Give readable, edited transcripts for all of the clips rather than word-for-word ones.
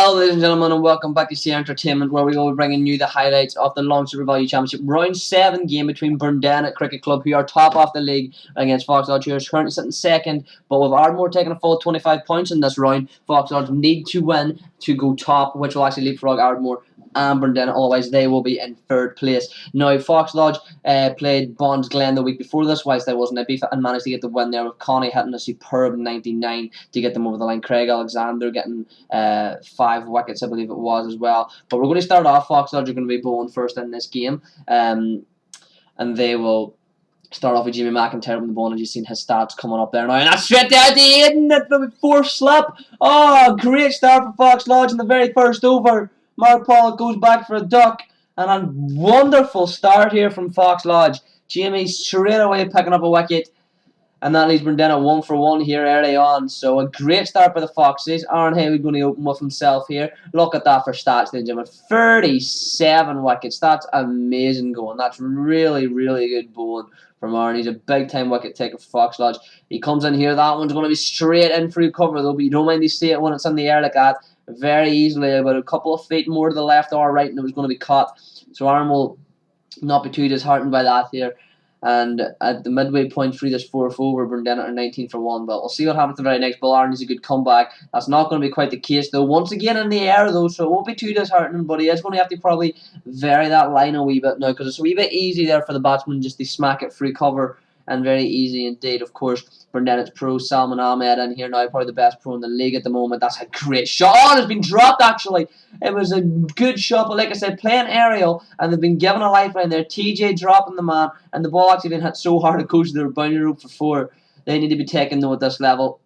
Hello ladies and gentlemen, and welcome back to C.A.R Entertainment, where we will be bringing you the highlights of the Long Super Value Championship Round 7 game between Burndennett Cricket Club, who are top of the league, against Fox Lodge, who is currently sitting second, but with Ardmore taking a full 25 points in this round, Fox Lodge need to win to go top, which will actually leapfrog Ardmore and Burndennett, otherwise they will be in third place. Now, Fox Lodge played Bonds Glen the week before this, whilst there wasn't a beef, and managed to get the win there with Connie hitting a superb 99 to get them over the line. Craig Alexander getting 5 wickets, I believe it was, as well. But we're going to start off. Fox Lodge are going to be bowling first in this game, and they will start off with Jimmy McIntyre from the ball, and you've seen his stats coming up there now. And that's straight down to Aiden at the 4th slip. Oh, great start for Fox Lodge in the very first over. Mark Pollock goes back for a duck, and a wonderful start here from Fox Lodge. Jamie straight away picking up a wicket, and that leaves Burndennett 1 for 1 here early on. So a great start by the Foxes. Aaron Haywood going to open with himself here. Look at that for stats, ladies and gentlemen. 37 wickets. That's amazing going. That's really, really good bowling from Aaron. He's a big-time wicket taker for Fox Lodge. He comes in here. That one's going to be straight in through cover, though, but you don't mind to see it when it's in the air like that. Very easily, about a couple of feet more to the left or right, and it was going to be caught. So Aaron will not be too disheartened by that here. And at the midway point through this 4th over, Burndennett are 19 for 1. But we'll see what happens the very next ball. Aaron needs a good comeback. That's not going to be quite the case, though. Once again in the air, though, so it won't be too disheartening. But he is going to have to probably vary that line a wee bit now, because it's a wee bit easy there for the batsman just to smack it through cover. And very easy indeed. Of course, Burndennett's pro, Salman Ahmed, in here now, probably the best pro in the league at the moment. That's a great shot. Oh, it's been dropped, actually. It was a good shot, but like I said, playing aerial, and they've been given a lifeline there. TJ dropping the man, and the ball actually been hit so hard it goes to their boundary rope for 4. They need to be taken, though, at this level.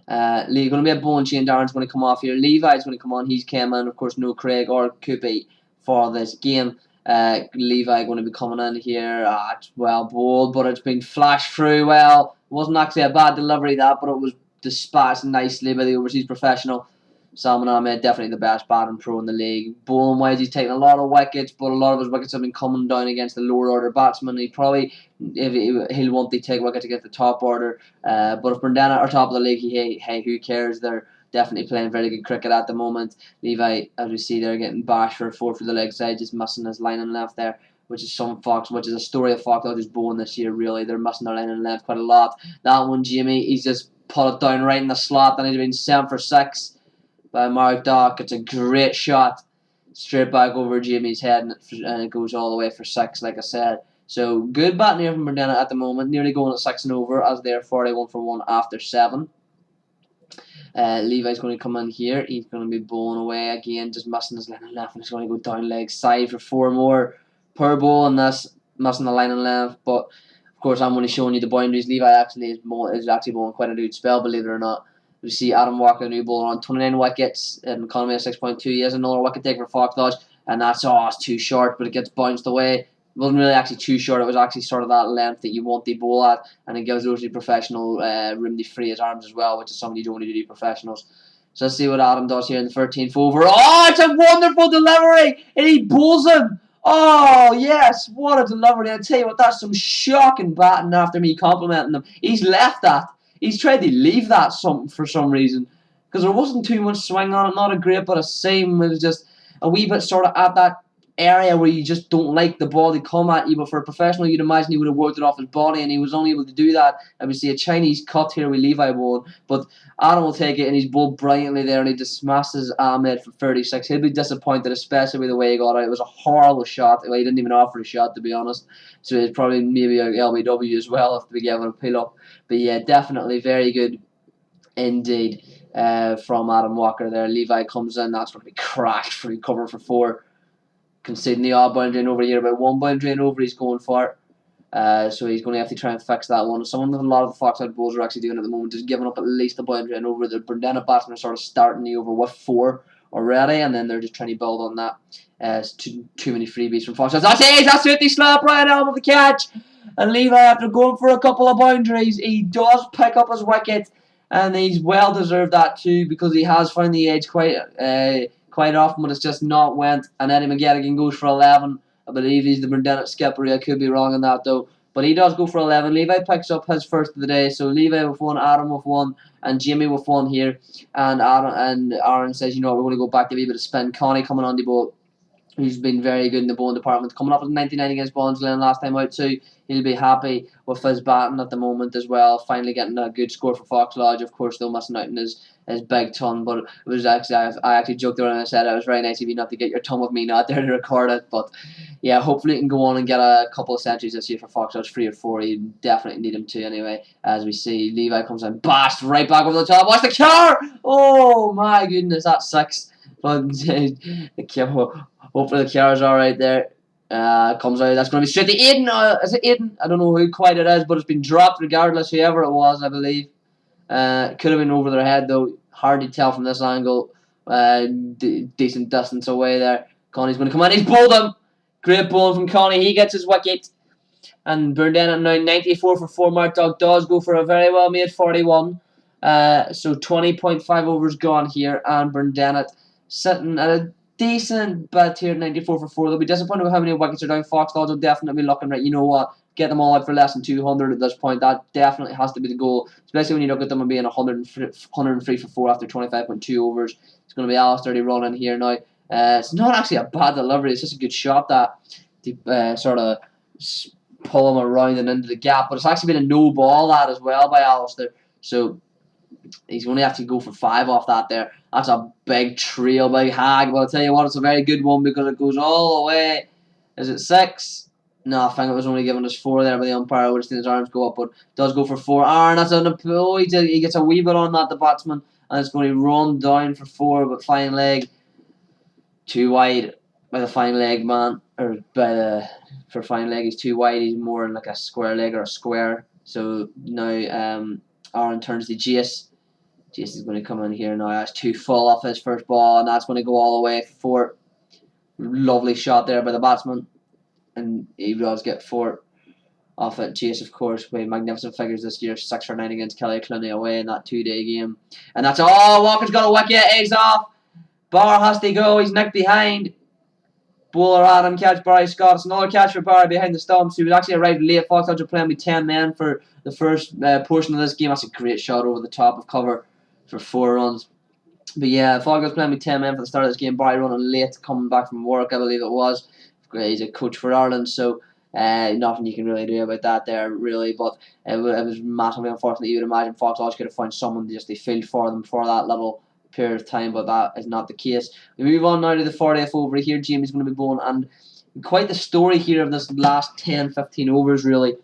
Going to be a bowling change. Darren's going to come off here. Levi's going to come on. He's came in. Of course, no Craig or Coopy for this game. Levi going to be coming in here. It's well bowled, but it's been flashed through well. It wasn't actually a bad delivery, that, but it was dispatched nicely by the overseas professional. Salman Ahmed, definitely the best batting pro in the league. Bowling wise, he's taken a lot of wickets, but a lot of his wickets have been coming down against the lower order batsmen. He probably, he'll want to take wickets against the top order. But if Burndennett are top of the league, hey, who cares? They're definitely playing very good cricket at the moment. Levi, as we see there, getting bashed for a 4 for the leg side, just missing his line and left there, which is a story of Fox Lodge's bowling this year, really. They're missing their line and left quite a lot. That one, Jamie, he's just put it down right in the slot, and he's been sent for 6 by Mark Dock. It's a great shot, straight back over Jamie's head, and it goes all the way for 6, like I said. So, good batting here from Burndennett at the moment, nearly going at 6 and over, as they're 41 for 1 after 7. Levi's going to come in here. He's going to be bowling away again, just missing his line and left, and he's going to go down leg side for 4 more per ball in this, missing the line and left. But of course, I'm only showing you the boundaries. Levi actually is actually bowling quite a good spell, believe it or not. We see Adam Walker, the new bowler, on 29 wickets, and economy of 6.2. He has another wicket take for Fox Lodge, and that's it's too short, but it gets bounced away. It wasn't really actually too short. It was actually sort of that length that you want the bowl at, and it gives those professional room to free his arms as well, which is something you don't want to do to professionals. So let's see what Adam does here in the 13th over. Oh, it's a wonderful delivery, and he bowls him. Oh, yes, what a delivery. I tell you what, that's some shocking batting after me complimenting him. He's left that. He's tried to leave that for some reason, because there wasn't too much swing on it, not a great bit of seam. It was just a wee bit sort of at that area where you just don't like the ball to come at you, but for a professional, you'd imagine he would have worked it off his body, and he was only able to do that. And we see a Chinese cut here with Levi bowling, but Adam will take it, and he's bowled brilliantly there, and he just smashes Ahmed for 36. He'll be disappointed, especially with the way he got out. It was a horrible shot. Well, he didn't even offer a shot, to be honest, so it's probably maybe a LBW as well if we give it a peel up. But yeah, definitely very good indeed from Adam Walker there. Levi comes in, that's going to be crashed for cover for 4. Conceding the odd boundary over here, about 1 boundary over he's going for. So he's going to have to try and fix that one. Someone that a lot of the Fox Lodge bowlers are actually doing at the moment is giving up at least a boundary and over. The Burndennett batsmen are sort of starting the over with 4 already, and then they're just trying to build on that. It's too many freebies from Fox Lodge. That's it, they slap right out of the catch. And Levi, after going for a couple of boundaries, he does pick up his wicket, and he's well deserved that too, because he has found the edge quite often, but it's just not went. And Eddie McGettigan goes for 11. I believe he's the Burndennett skipper. I could be wrong on that, though. But he does go for 11. Levi picks up his first of the day. So Levi with 1, Adam with 1, and Jamie with 1 here. And Aaron says, you know what, we're going to go back to a wee bit of spin. Connie coming on the boat, who's been very good in the bowling department. Coming up with 99 against Bonsglen last time out too. He'll be happy with his batting at the moment as well. Finally getting a good score for Fox Lodge. Of course, though, missing out in his big ton. But it was actually, I actually joked around and I said it was very nice of you not to get your ton with me not there to record it. But yeah, hopefully he can go on and get a couple of centuries this year for Fox Lodge, 3 or 4. You definitely need him to anyway. As we see, Levi comes in, bashed right back over the top. Watch the C.A.R. Oh my goodness, that's 6. But hopefully the C.A.R's alright there. Comes out. That's going to be straight to Aiden. Is it Aiden? I don't know who quite it is, but it's been dropped regardless, whoever it was, I believe. Could have been over their head, though. Hard to tell from this angle. Decent distance away there. Connie's going to come in. He's bowled him. Great bowling from Connie. He gets his wicket. And Burndennett now 94 for 4. Mark Dog does go for a very well made 41. So 20.5 overs gone here. And Burndennett sitting at a decent bit here, 94 for 4. They'll be disappointed with how many wickets are down. Fox Lodge will definitely be looking right. You know what? Get them all out for less than 200 at this point. That definitely has to be the goal, especially when you look at them being 103 for 4 after 25.2 overs. It's going to be Alistair running here now. It's not actually a bad delivery. It's just a good shot that to sort of pull him around and into the gap. But it's actually been a no ball that as well by Alistair. So he's going to have to go for 5 off that there. That's a big trail, big hag. But I'll tell you what, it's a very good one because it goes all the way. Is it 6? No, I think it was only given us 4 there by the umpire. I would have seen his arms go up, but it does go for 4. Aaron, that's an oh, he gets a wee bit on that, the batsman, and it's going to run down for 4, but fine leg. Too wide by the fine leg man, or for fine leg he's too wide. He's more in like a square leg or a square. So now Aaron turns to Jace. Jace is going to come in here now. That's too full off his first ball, and that's going to go all the way for 4. Lovely shot there by the batsman. And he does get 4 off it. Jace, of course, with magnificent figures this year. 6 for 9 against Kelly Clooney away in that 2-day game. And that's all. Walker's got a wicket. Eggs off. Barr has to go. He's nicked behind. Bowler Adam catch Barry Scott. It's another catch for Barry behind the stumps. He was actually arrived late. Fox Lodge are playing with 10 men for the first portion of this game. That's a great shot over the top of cover for 4 runs. But yeah, Fox Lodge playing with 10 men for the start of this game. Barry running late, coming back from work, I believe it was. He's a coach for Ireland, so nothing you can really do about that there, really. But it was massively unfortunate. You would imagine Fox Lodge could have found someone to just field for them for that little period of time, but that is not the case. We move on now to the 40th over here. Jamie's going to be bowling, and quite the story here of this last 10-15 overs, really,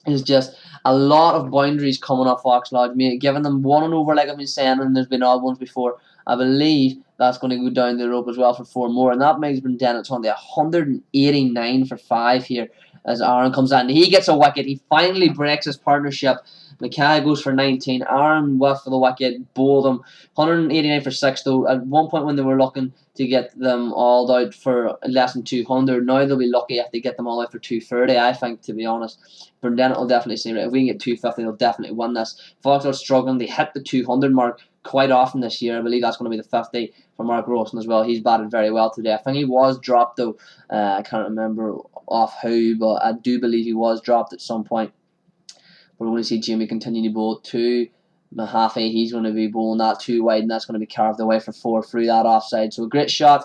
is just a lot of boundaries coming off Fox Lodge, giving them 1 over, like I've been saying, and there's been odd ones before. I believe that's going to go down the rope as well for 4 more, and that makes Burndennett on the 189 for 5 here as Aaron comes in. He gets a wicket. He finally breaks his partnership. Mackay goes for 19. Aaron whiff for the wicket, bowled him. 189 for 6 though. At one point when they were looking to get them all out for less than 200, now they'll be lucky if they get them all out for 230, I think, to be honest. Burndennett will definitely see it. If we can get 250, they'll definitely win this. Fox are struggling. They hit the 200 mark quite often this year. I believe that's going to be the 50 for Mark Rosen as well. He's batted very well today. I think he was dropped though. I can't remember off who, but I do believe he was dropped at some point. We're going to see Jamie continue to bowl 2. Mahaffey, he's going to be bowling that 2 wide, and that's going to be carved away for 4 through that offside. So a great shot.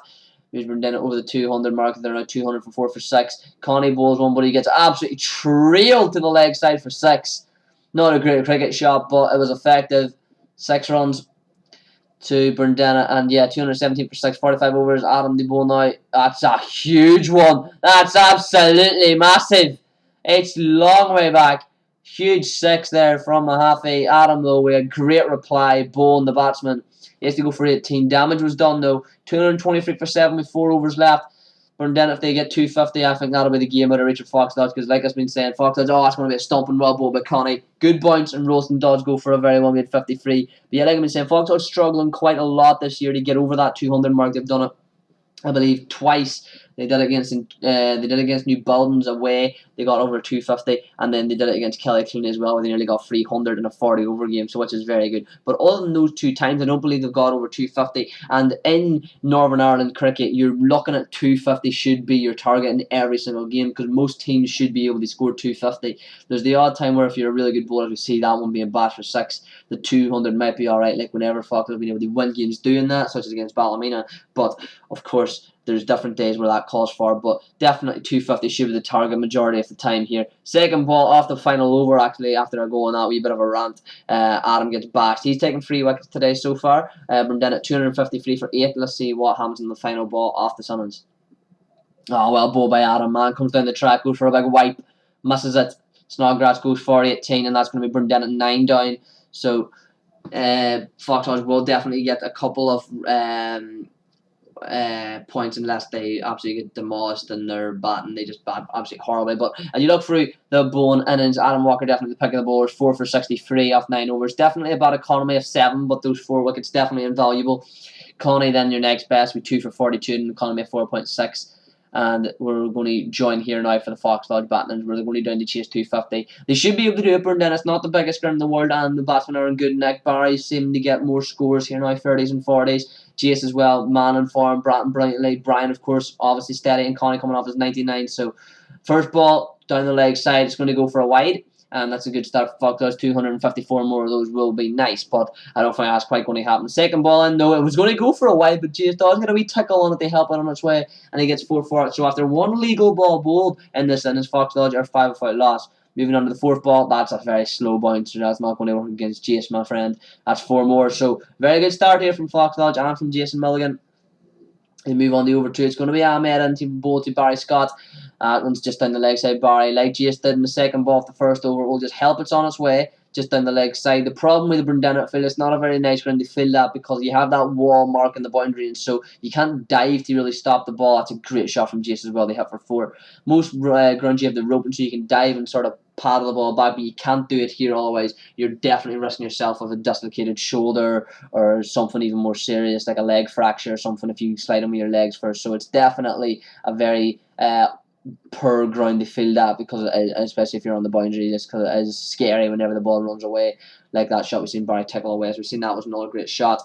He's been down over the 200 mark. They're now 200 for 4 for 6. Connie bowls one, but he gets absolutely trailed to the leg side for 6. Not a great cricket shot, but it was effective. 6 runs to Burndennett, and yeah, 217 for 6, 45 overs. Adam the bowl now. That's a huge one. That's absolutely massive. It's long way back. Huge 6 there from Mahaffey. Adam, though, with a great reply, bowling the batsman. He has to go for 18. Damage was done, though. 223 for 7 with 4 overs left. Burndennett, if they get 250, I think that'll be the game out of Richard Fox Lodge, because like I've been saying, Fox Lodge, that's going to be a stomping well bowled by Connie. Good bounce, and Rolston does go for a very well made 53. But yeah, like I've been saying, Fox Lodge struggling quite a lot this year to get over that 200 mark. They've done it, I believe, twice They did it against New Buildings away. They got over 250, and then they did it against Kelly Clooney as well, where they nearly got 300 in a 40 over game, so which is very good. But other than those 2 times, I don't believe they've got over 250. And in Northern Ireland cricket, you're looking at 250 should be your target in every single game, because most teams should be able to score 250. There's the odd time where if you're a really good bowler, we see that one being bashed for 6. The 200 might be alright, like whenever Fox have been able to win games doing that, such as against Ballymena. But of course, there's different days where that calls for, but definitely 250 should be the target majority of the time here. Second ball off the final over, actually, after I go on that wee bit of a rant, Adam gets bashed. He's taken 3 wickets today so far. Burndennett 253 for 8. Let's see what happens in the final ball off the Summons. Oh, well, ball by Adam, man. Comes down the track, goes for a big wipe, misses it. Snodgrass goes for 18, and that's going to be Burndennett 9 down. So, Foxtrot will definitely get a couple of points unless they absolutely get demolished in their batting. They just bat absolutely horribly. But as you look through the bowling innings, Adam Walker definitely the pick of the bowlers, 4 for 63 off 9 overs. Definitely about economy of 7, but those 4 wickets definitely invaluable. Connie then your next best with 2 for 42 and an economy of 4.6. And we're going to join here now for the Fox Lodge batsmen, where they're going to down to chase 250. They should be able to do it, Burndennett. It's not the biggest ground in the world, and the batsmen are in good nick. Barry seem to get more scores here now, 30s and 40s. Jace as well, man in form, Bratton brilliantly. Brian, of course, obviously steady, and Connie coming off his 99. So, first ball, down the leg side, it's going to go for a wide. And that's a good start for Fox Lodge. 254 more of those will be nice, but I don't think that's quite going to happen. Second ball in, no, it was going to go for a wide, but Jace does get a wee tickle on it to help it on its way, and he gets 4 for it. So after 1 legal ball bowled in this innings, Fox Lodge are 5 without loss. Moving on to the 4th ball, that's a very slow bouncer. That's not going to work against Jace, my friend. That's 4 more. So very good start here from Fox Lodge and from Jason Milligan. We move on to over 2. It's going to be Ahmed and team ball to Barry Scott. That one's just down the leg side. Barry, like Jace did in the second ball of the first over, will just help it's on its way, just down the leg side. The problem with the Burndennett field, it's not a very nice ground to field that, because you have that wall marking the boundary, and so you can't dive to really stop the ball. That's a great shot from Jace as well. They hit for 4. Most grounds you have the rope, and so you can dive and sort of paddle the ball back, but you can't do it here, otherwise you're definitely risking yourself with a dislocated shoulder or something even more serious like a leg fracture or something if you slide them with your legs first. So it's definitely a very poor ground to field at, because especially if you're on the boundary, just because it is scary whenever the ball runs away, like that shot we've seen Barry tickle away. As we've seen, that was another great shot.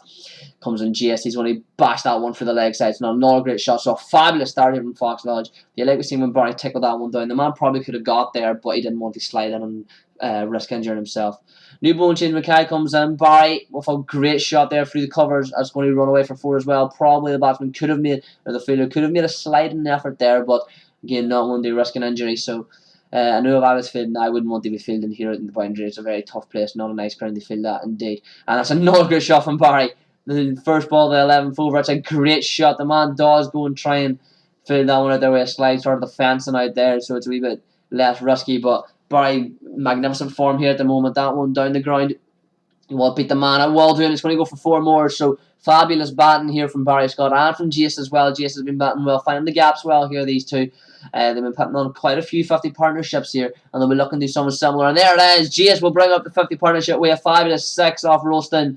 Comes in Jace, he's going to bash that one for the leg side. It's not another great shot, so a fabulous start here from Fox Lodge. Yeah, like we've seen when Barry tickled that one down, the man probably could have got there, but he didn't want to slide in and risk injuring himself. New bowling change, Mackay comes in. Barry with a great shot there through the covers. That's going to run away for 4 as well. Probably the batsman could have made, or the fielder could have made a sliding effort there, but again, not wanting to risk an injury. So I know if I was fielding, I wouldn't want to be fielding here in the boundary. It's a very tough place, not a nice ground to field that indeed. And that's another great shot from Barry. The first ball, the 11th over, it's a great shot. The man does go and try and field that one out there with a slide sort of the fencing out there, so it's a wee bit less risky. But Barry, magnificent form here at the moment. That one down the ground, he will beat the man at Waldron. It's going to go for 4 more. So fabulous batting here from Barry Scott and from Jace as well. Jace has been batting well, finding the gaps well here, these two. They've been putting on quite a few 50 partnerships here, and they'll be looking to do something similar. And there it is. Jace will bring up the 50 partnership with a fabulous 6 off Rolston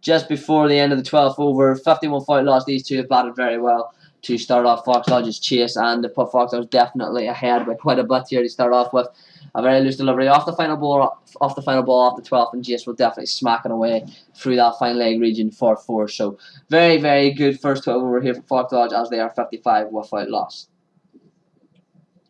just before the end of the 12th over. 51 without loss. These two have batted very well to start off Fox Lodge's chase, and the put Fox Lodge definitely ahead by quite a bit here to start off with. A very loose delivery off the final ball off the 12th, and Jace will definitely smack it away through that fine leg region for 4. So very, very good first 12 over here for Fox Lodge, as they are 55 without loss.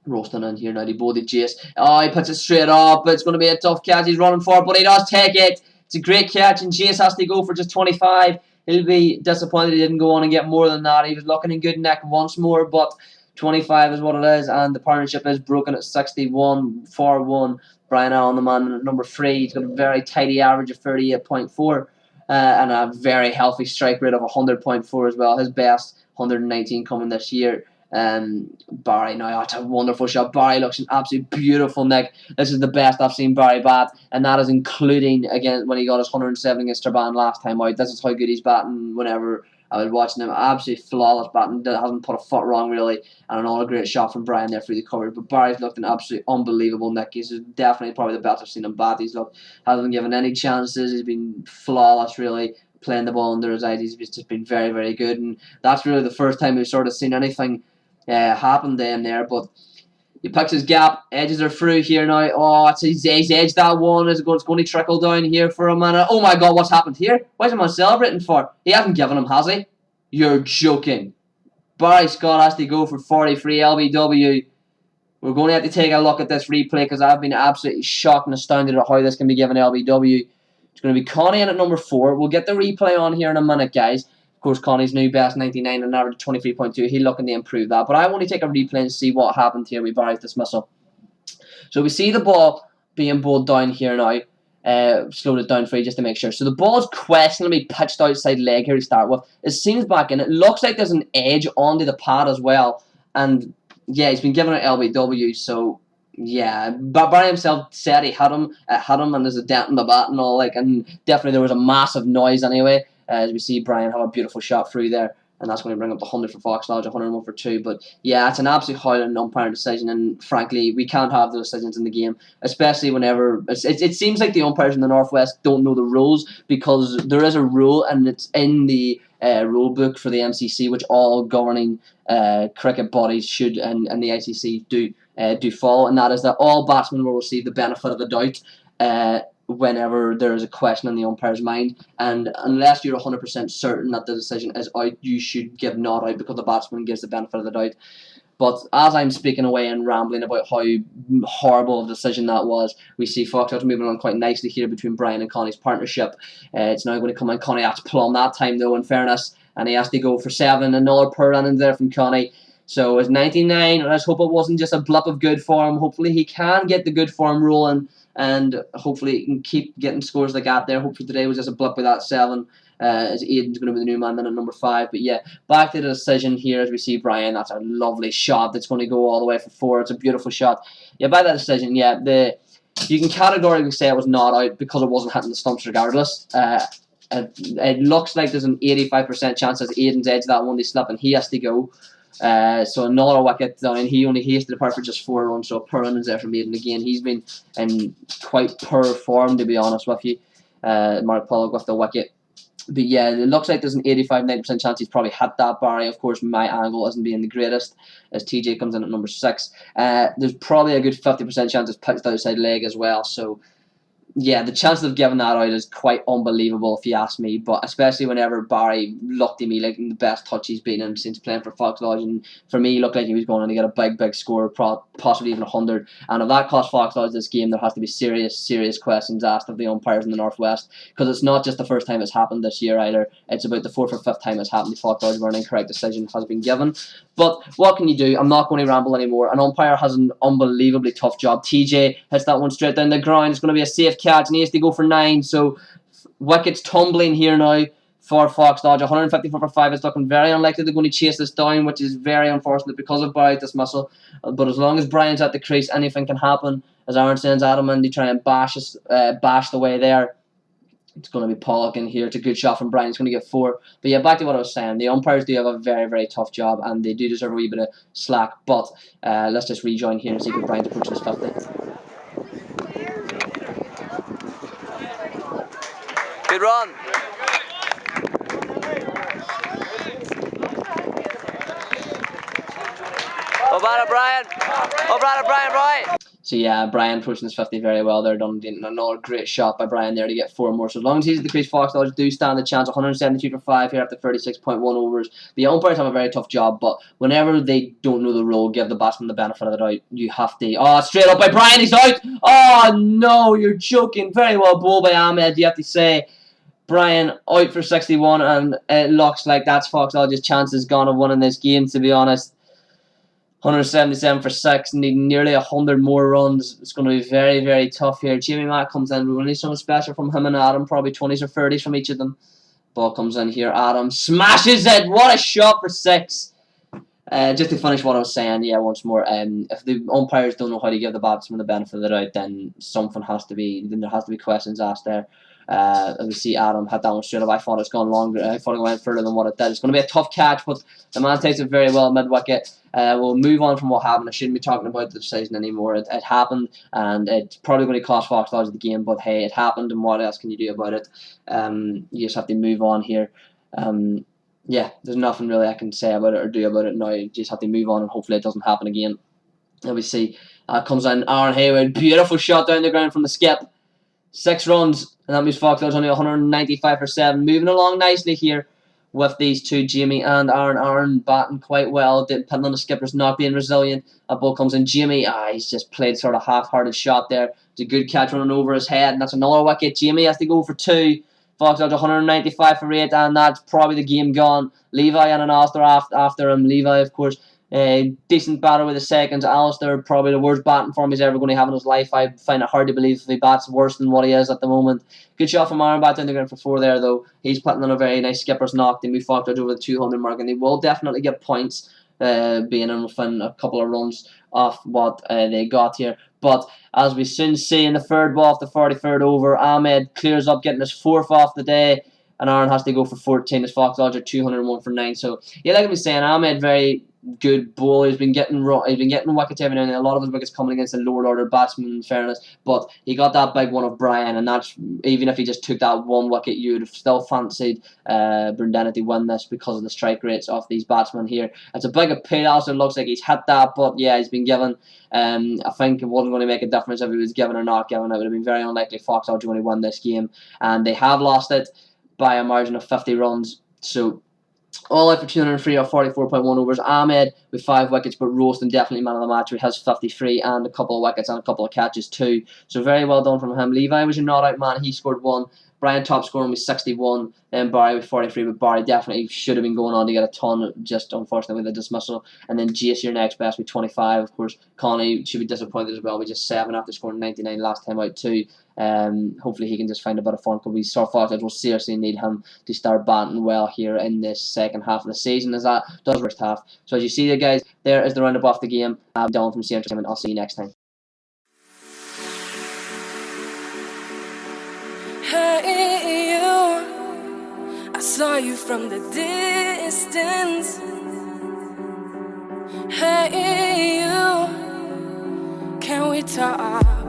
Roasting in here now, the bowled Jace. Oh, he puts it straight up, but it's going to be a tough catch. He's running for it, but he does take it. It's a great catch, and Jace has to go for just 25. He'll be disappointed he didn't go on and get more than that. He was looking in good neck once more, but 25 is what it is, and the partnership is broken at 61 for 1. Brian Allen, the man at number 3, he's got a very tidy average of 38.4 and a very healthy strike rate of 100.4 as well. His best 119 coming this year. Barry, now that's a wonderful shot. Barry looks an absolute beautiful nick. This is the best I've seen Barry bat, and that is including again when he got his 107 against Turban last time out. This is how good he's batting whenever I was watching him. Absolutely flawless batting. Hasn't put a foot wrong really, and another great shot from Brian there through the coverage. But Barry's looked an absolutely unbelievable nick. He's definitely probably the best I've seen him bat. He's looked, hasn't given any chances. He's been flawless really, playing the ball under his eyes. He's just been very, very good, and that's really the first time we've sort of seen anything happened then there, but he picks his gap, edges are through here now. Oh, he's edged that one. It's going to trickle down here for a minute. Oh my god, what's happened here? Why is the man celebrating for? He hasn't given him, has he? You're joking. Barry Scott has to go for 43 LBW. We're going to have to take a look at this replay because I've been absolutely shocked and astounded at how this can be given LBW. It's going to be Connie in at number 4. We'll get the replay on here in a minute, guys. Of course, Connie's new best 99 and an average 23.2. He's looking to improve that. But I want to take a replay and see what happened here with Barry's dismissal. So we see the ball being bowled down here now. Slowed it down for you just to make sure. So the ball's questionably pitched outside leg here to start with. It seems back in. It looks like there's an edge onto the pad as well. And yeah, he's been given an LBW. So yeah, but Barry himself said he had him, and there's a dent in the bat and all, like, and definitely there was a massive noise anyway. As we see Brian have a beautiful shot through there, and that's going to bring up the 100 for Fox Lodge, 101 for 2. But yeah, it's an absolute howling umpire decision, and frankly, we can't have those decisions in the game, especially whenever it seems like the umpires in the Northwest don't know the rules, because there is a rule, and it's in the rule book for the MCC, which all governing cricket bodies should and the ICC do follow, and that is that all batsmen will receive the benefit of the doubt whenever there is a question in the umpire's mind, and unless you're 100% certain that the decision is out, you should give not out because the batsman gives the benefit of the doubt. But as I'm speaking away and rambling about how horrible a decision that was, we see Foxtrot's moving on quite nicely here between Brian and Connie's partnership. It's now going to come in. Connie has plumb that time though, in fairness, and he has to go for 7. Another poor innings there from Connie. So it's 99. Let's hope it wasn't just a blip of good form. Hopefully he can get the good form rolling, and hopefully he can keep getting scores like that there. Hopefully today was just a blip with that 7. As Aiden's going to be the new man then at number 5. But yeah, back to the decision here as we see Brian. That's a lovely shot that's going to go all the way for 4. It's a beautiful shot. Yeah, by that decision, yeah, you can categorically say it was not out because it wasn't hitting the stumps regardless. It looks like there's an 85% chance as Aiden's edged that one, they slip, and he has to go. So another wicket down. He only has to depart for just 4 runs, so a poor innings there from Aiden again. He's been in quite poor form, to be honest with you. Mark Pollock with the wicket. But yeah, it looks like there's an 85-90% chance he's probably hit that, Barry. Of course, my angle isn't being the greatest as TJ comes in at number 6. There's probably a good 50% chance it's pitched outside leg as well. So yeah, the chances of giving that out is quite unbelievable if you ask me, but especially whenever Barry looked at me like the best touch he's been in since playing for Fox Lodge, and for me he looked like he was going to get a big score, possibly even 100, and if that cost Fox Lodge this game, there has to be serious questions asked of the umpires in the Northwest, because it's not just the first time it's happened this year either, it's about the 4th or 5th time it's happened. The Fox Lodge where an incorrect decision has been given. But what can you do? I'm not going to ramble anymore. An umpire has an unbelievably tough job. TJ hits that one straight down the ground. It's going to be a safe catch, and he has to go for 9. So wickets tumbling here now for Fox Lodge. 154 for 5. It's looking very unlikely they're going to chase this down, which is very unfortunate because of Barry's dismissal. But as long as Brian's at the crease, anything can happen. As Aaron sends Adam in to try and bash the way there. It's going to be Pollock in here. It's a good shot from Brian. He's going to get 4. But yeah, back to what I was saying. The umpires do have a very tough job, and they do deserve a wee bit of slack. But let's just rejoin here and see if Brian's approaching his 50. Good run. Over to Brian. Over to Brian, right. So yeah, Brian pushing his 50 very well there. Done another great shot by Brian there to get 4 more. So as long as he's at the crease, Fox Lodge do stand a chance. 172 for 5 here after 36.1 overs. The umpires have a very tough job, but whenever they don't know the rule, give the batsman the benefit of the doubt. You have to. Oh, straight up by Brian, he's out. Oh no, you're joking. Very well bowled by Ahmed, you have to say. Brian out for 61, and it looks like that's Fox Lodge's chances gone of winning this game, to be honest. 177 for 6, needing nearly 100 more runs. It's going to be very tough here. Jamie Mack comes in. We're going to need something special from him and Adam, probably 20s or 30s from each of them. Ball comes in here. Adam smashes it. What a shot for 6. Just to finish what I was saying, yeah, once more, if the umpires don't know how to give the batsman the benefit of the doubt, then something has to be. Then there has to be questions asked there. We see Adam had that one straight up. I thought it's gone longer. I thought it went further than what it did. It's going to be a tough catch, but the man takes it very well mid wicket. We'll move on from what happened. I shouldn't be talking about the decision anymore. It happened, and it's probably going to cost Fox Lodge the game. But hey, it happened, and what else can you do about it? You just have to move on here. yeah, there's nothing really I can say about it or do about it now. You just have to move on, and hopefully it doesn't happen again. And we see comes in Aaron Haywood, beautiful shot down the ground from the skip. 6 runs, and that means Foxdale's only 195 for 7. Moving along nicely here with these two, Jamie and Aaron. Aaron batting quite well, depending on the skipper's not being resilient. A ball comes in. Jamie, he's just played sort of half-hearted shot there. It's a good catch running over his head, and that's another wicket. Jamie has to go for 2. Foxdale's 195 for 8, and that's probably the game gone. Levi and an Alistair after him. Levi, of course, decent batter with the seconds. Alistair, probably the worst batting form he's ever going to have in his life. I find it hard to believe if he bats worse than what he is at the moment. Good shot from Aaron, back down the ground for 4 there, though. He's putting on a very nice skipper's knock. They move Foxdale over the 200 mark, and they will definitely get points, being in within a couple of runs off what they got here. But as we soon see in the 3rd ball of the 43rd over, Ahmed clears up, getting his 4th off the day, and Aaron has to go for 14 as Foxdale are 201 for 9. So, yeah, like I was saying, Ahmed very good bowler. He's been getting wickets every now and then. A lot of his wickets coming against the lower order batsmen, in fairness. But he got that big one of Brian, and that's, even if he just took that 1 wicket, you would have still fancied Burndennett to win this because of the strike rates of these batsmen here. It's a big appeal. Also looks like he's hit that, but yeah, he's been given. I think it wasn't going to make a difference if he was given or not given. It would have been very unlikely Foxdale to win this game, and they have lost it by a margin of 50 runs. So all out for 203 or 44.1 overs. Ahmed with 5 wickets, but Ralston definitely man of the match. He has 53 and a couple of wickets and a couple of catches too. So very well done from him. Levi was your not out man. He scored 1. Brian top scoring with 61. Then Barry with 43. But Barry definitely should have been going on to get a ton, just unfortunately with the dismissal. And then Jace, your next best, with 25. Of course, Connie should be disappointed as well with just 7 after scoring 99 last time out too. Hopefully he can just find a bit of form, because we saw Foxdale will seriously need him to start batting well here in this second half of the season, as that does first half. So as you see there, guys, there is the roundup of the game. I'm Dylan from C.A.R Entertainment. I'll see you next time. Hey you, I saw you from the distance. Hey you, can we talk?